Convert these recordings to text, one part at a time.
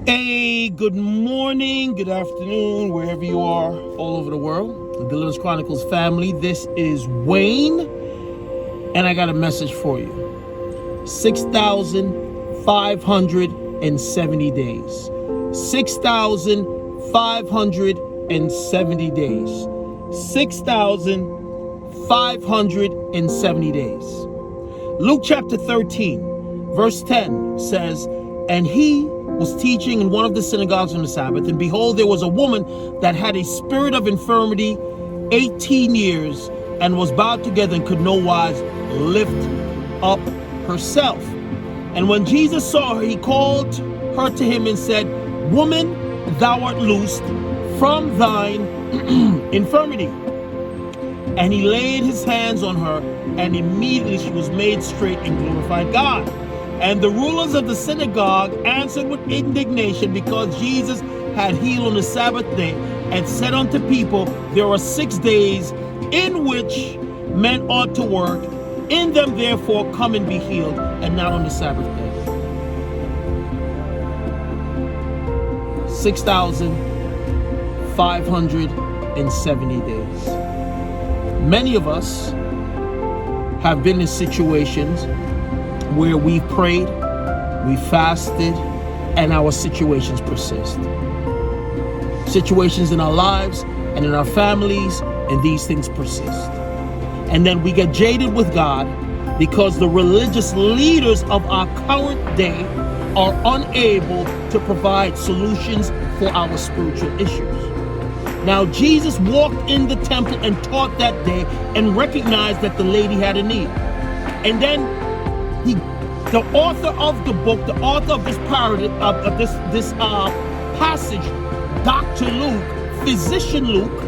Hey, good morning, good afternoon, wherever you are, all over the world. The Deliverance Chronicles family, this is Wayne, and I got a message for you. 6,570 days. 6,570 days. 6,570 days. Luke chapter 13, verse 10 says, "And he was teaching in one of the synagogues on the Sabbath, and behold, there was a woman that had a spirit of infirmity 18 years, and was bowed together and could no wise lift up herself. And when Jesus saw her, he called her to him and said, Woman, thou art loosed from thine infirmity. And he laid his hands on her, and immediately she was made straight and glorified God. And the rulers of the synagogue answered with indignation, because Jesus had healed on the Sabbath day, and said unto people, There are 6 days in which men ought to work. In them therefore come and be healed, and not on the Sabbath day." 6,570 days. Many of us have been in situations where we've prayed, we fasted, and our situations persist. Situations in our lives and in our families, and these things persist. And then we get jaded with God because the religious leaders of our current day are unable to provide solutions for our spiritual issues. Now, Jesus walked in the temple and taught that day and recognized that the lady had a need. And then the author of the book, the author of this passage, Dr. Luke, physician Luke,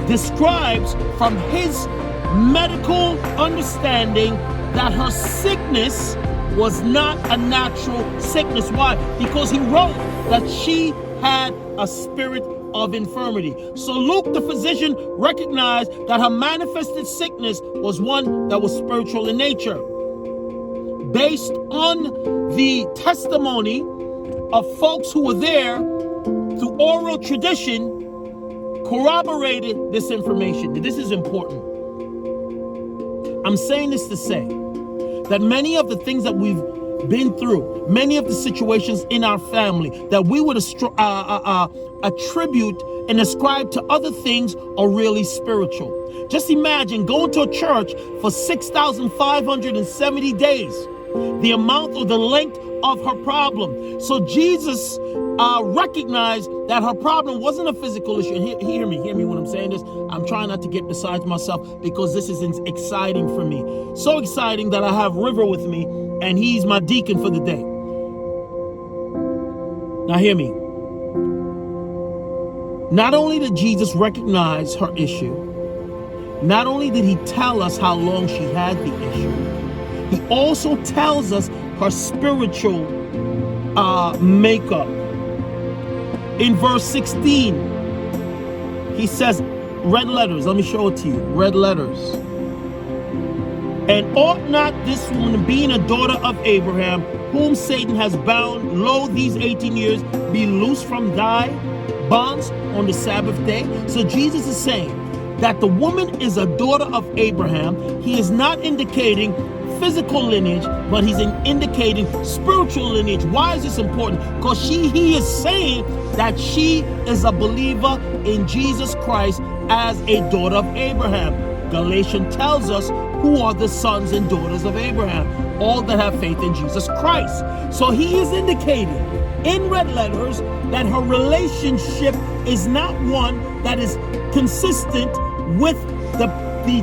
describes from his medical understanding that her sickness was not a natural sickness. Why? Because he wrote that she had a spirit of infirmity. So Luke, the physician, recognized that her manifested sickness was one that was spiritual in nature. Based on the testimony of folks who were there, through oral tradition, corroborated this information. This is important. I'm saying this to say that many of the things that we've been through, many of the situations in our family that we would attribute and ascribe to other things are really spiritual. Just imagine going to a church for 6,570 days. The amount or the length of her problem. So Jesus recognized that her problem wasn't a physical issue. And hear me when I'm saying this. I'm trying not to get beside myself because this is exciting for me. So exciting that I have River with me, and he's my deacon for the day. Now hear me. Not only did Jesus recognize her issue, not only did he tell us how long she had the issue, he also tells us her spiritual makeup. In verse 16, he says, red letters, let me show it to you, red letters. "And ought not this woman, being a daughter of Abraham, whom Satan has bound, lo, these 18 years, be loosed from thy bonds on the Sabbath day?" So Jesus is saying that the woman is a daughter of Abraham. He is not indicating physical lineage, but he's indicating spiritual lineage. Why is this important? Because he is saying that she is a believer in Jesus Christ as a daughter of Abraham. Galatians tells us who are the sons and daughters of Abraham, all that have faith in Jesus Christ. So he is indicating in red letters that her relationship is not one that is consistent with the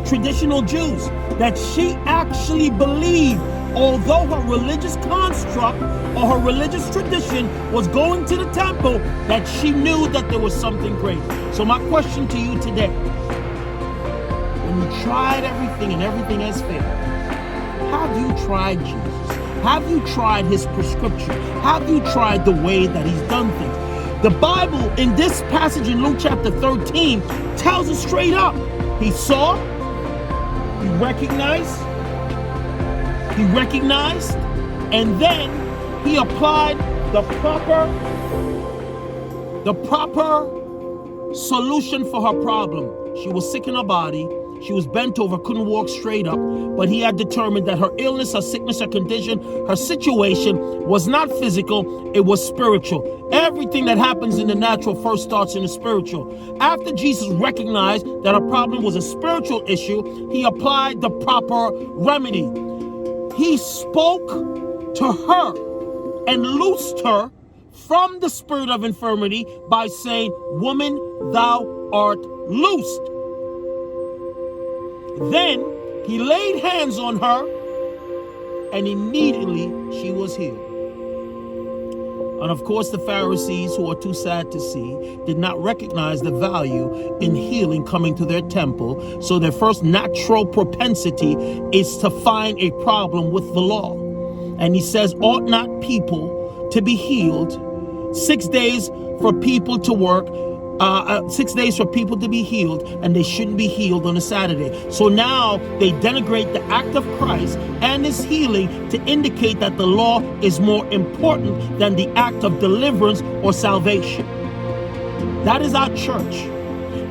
traditional Jews, that she actually believed, although her religious construct or her religious tradition was going to the temple, that she knew that there was something great. So my question to you today, when you tried everything and everything has failed, have you tried Jesus? Have you tried his prescription? Have you tried the way that he's done things? The Bible in this passage in Luke chapter 13 tells us straight up. He saw, he recognized, and then he applied the proper solution for her problem. She was sick in her body. She was bent over, couldn't walk straight up, but he had determined that her illness, her sickness, her condition, her situation was not physical, it was spiritual. Everything that happens in the natural first starts in the spiritual. After Jesus recognized that her problem was a spiritual issue, he applied the proper remedy. He spoke to her and loosed her from the spirit of infirmity by saying, "Woman, thou art loosed." Then he laid hands on her, and immediately she was healed. And of course, the Pharisees, who are too sad to see, did not recognize the value in healing coming to their temple. So their first natural propensity is to find a problem with the law. And he says, ought not people to be healed 6 days for people to work, 6 days for people to be healed, and they shouldn't be healed on a Saturday. So now they denigrate the act of Christ and his healing to indicate that the law is more important than the act of deliverance or salvation. That is our church.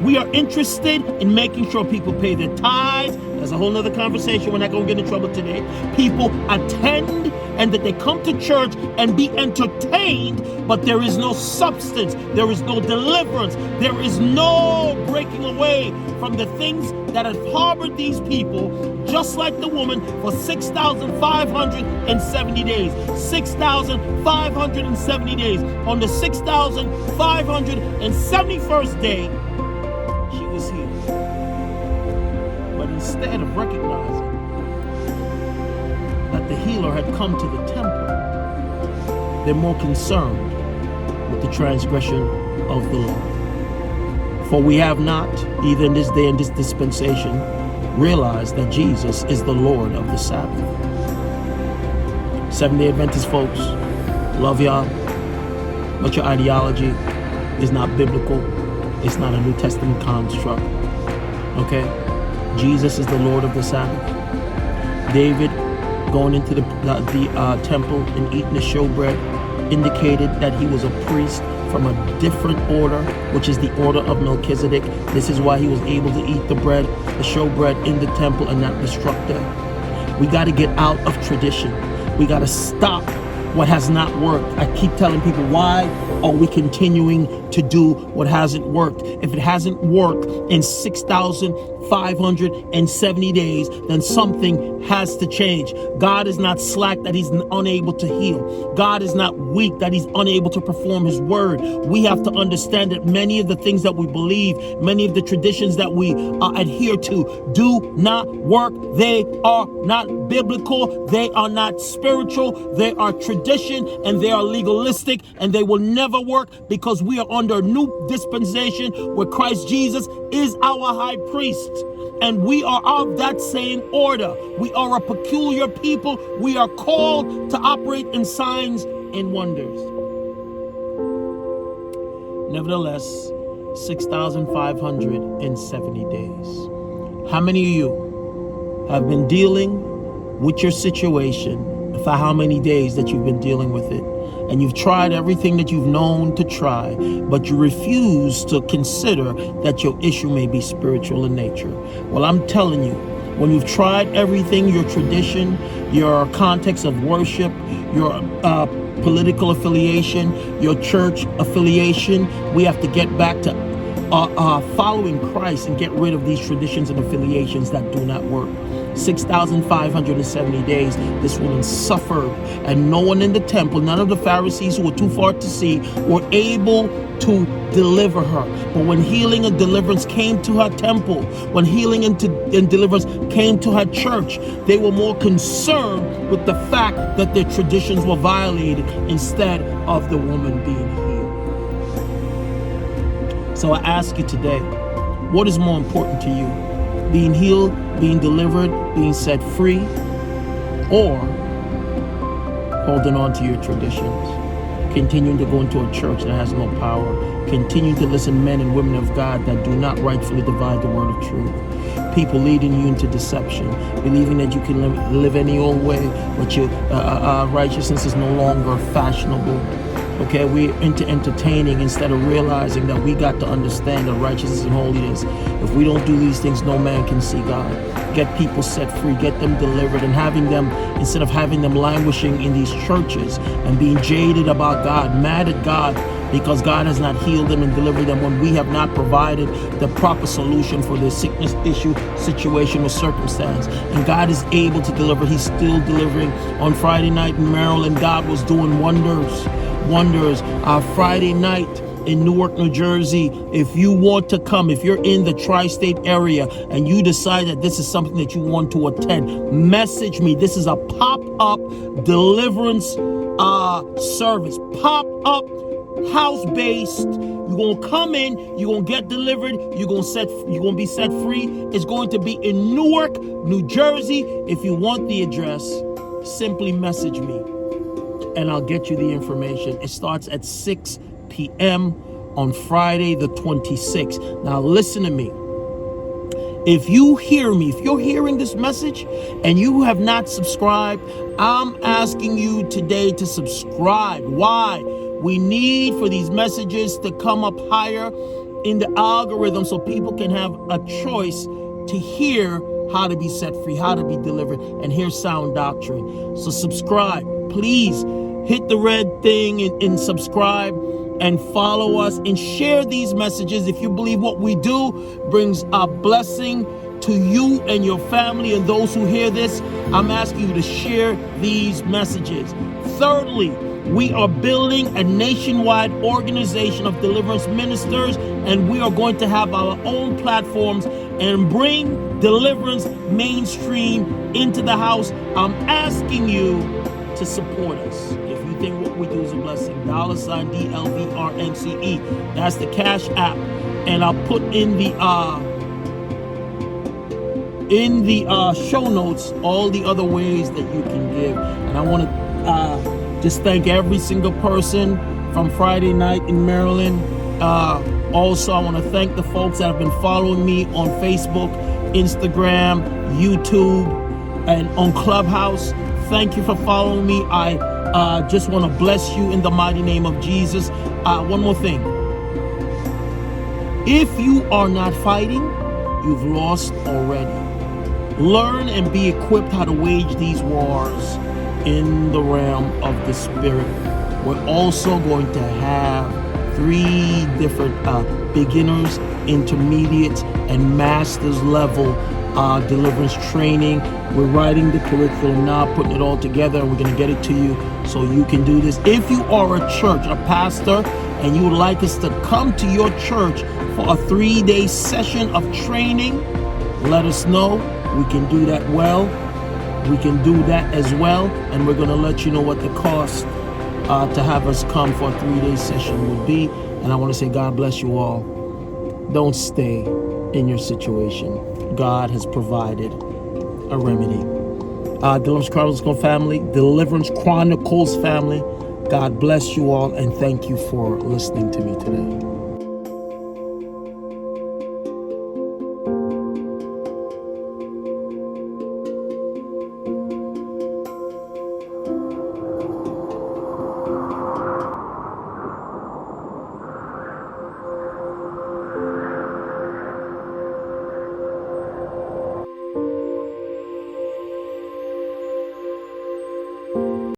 We are interested in making sure people pay their tithes. That's a whole nother conversation. We're not going to get in trouble today. People attend and that they come to church and be entertained, but there is no substance. There is no deliverance. There is no breaking away from the things that have harbored these people, just like the woman, for 6,570 days. 6,570 days. On the 6,571st day, she was healed. But instead of recognizing that the healer had come to the temple, they're more concerned with the transgression of the law. For we have not, either in this day and this dispensation, realized that Jesus is the Lord of the Sabbath. Seventh-day Adventist folks, love y'all, but your ideology is not biblical. It's not a New Testament construct. Okay? Jesus is the Lord of the Sabbath. David, going into the temple and eating the showbread, indicated that he was a priest from a different order, which is the order of Melchizedek. This is why he was able to eat the bread, the showbread, in the temple and not destruct it. We got to get out of tradition. We got to stop what has not worked. I keep telling people, why are we continuing to do what hasn't worked? If it hasn't worked in 6,570 days, then something has to change. God is not slack that he's unable to heal. God is not weak that he's unable to perform his word. We have to understand that many of the things that we believe, many of the traditions that we adhere to do not work. They are not biblical. They are not spiritual. They are tradition, and they are legalistic, and they will never work, because we are under a new dispensation where Christ Jesus is our high priest, and we are of that same order. We are a peculiar people. We are called to operate in signs and wonders. Nevertheless, 6,570 days. How many of you have been dealing with your situation for how many days that you've been dealing with it? And you've tried everything that you've known to try, but you refuse to consider that your issue may be spiritual in nature. Well, I'm telling you, when you've tried everything, your tradition, your context of worship, your political affiliation, your church affiliation, we have to get back to following Christ and get rid of these traditions and affiliations that do not work. 6,570 days, this woman suffered, and no one in the temple, none of the Pharisees who were too far to see, were able to deliver her. But when healing and deliverance came to her temple, when healing and deliverance came to her church, they were more concerned with the fact that their traditions were violated instead of the woman being healed. So I ask you today, what is more important to you? Being healed, being delivered, being set free, or holding on to your traditions, continuing to go into a church that has no power, continuing to listen to men and women of God that do not rightfully divide the word of truth, people leading you into deception, believing that you can live any old way, but your righteousness is no longer fashionable. Okay, we're into entertaining instead of realizing that we got to understand that righteousness and holiness. If we don't do these things, no man can see God. Get people set free, get them delivered, and having them, instead of having them languishing in these churches and being jaded about God, mad at God because God has not healed them and delivered them, when we have not provided the proper solution for their sickness, issue, situation, or circumstance. And God is able to deliver. He's still delivering. On Friday night in Maryland, God was doing wonders. Friday night in Newark, New Jersey. If you want to come, if you're in the tri-state area and you decide that this is something that you want to attend, message me. This is a pop-up deliverance service. Pop-up, house-based. You're gonna come in, you're gonna get delivered, you're gonna be set free. It's going to be in Newark, New Jersey. If you want the address, simply message me and I'll get you the information. It starts at 6 p.m. on Friday the 26th. Now listen to me. If you hear me, if you're hearing this message and you have not subscribed, I'm asking you today to subscribe. Why? We need for these messages to come up higher in the algorithm so people can have a choice to hear how to be set free, how to be delivered, and hear sound doctrine. So subscribe. Please hit the red thing and subscribe and follow us and share these messages. If you believe what we do brings a blessing to you and your family and those who hear this, I'm asking you to share these messages. Thirdly, we are building a nationwide organization of deliverance ministers, and we are going to have our own platforms and bring deliverance mainstream into the house. I'm asking you to support us. If you think what we do is a blessing, $ dlvrnce. That's the Cash App, and I'll put in the show notes all the other ways that you can give. And I want to just thank every single person from Friday night in Maryland. Also, I want to thank the folks that have been following me on Facebook, Instagram, YouTube, and on Clubhouse. Thank you for following me. I just want to bless you in the mighty name of Jesus. One more thing. If you are not fighting, you've lost already. Learn and be equipped how to wage these wars in the realm of the Spirit. We're also going to have 3 different beginners, intermediates, and master's level deliverance training. We're writing the curriculum now, putting it all together, and we're going to get it to you so you can do this. If you are a church, a pastor, and you would like us to come to your church for a 3-day session of training, let us know. We can do that well. We can do that as well, and we're going to let you know what the cost to have us come for a 3-day session would be. And I want to say God bless you all. Don't stay in your situation. God has provided a remedy. Deliverance Chronicles family, Deliverance Chronicles family, God bless you all, and thank you for listening to me today.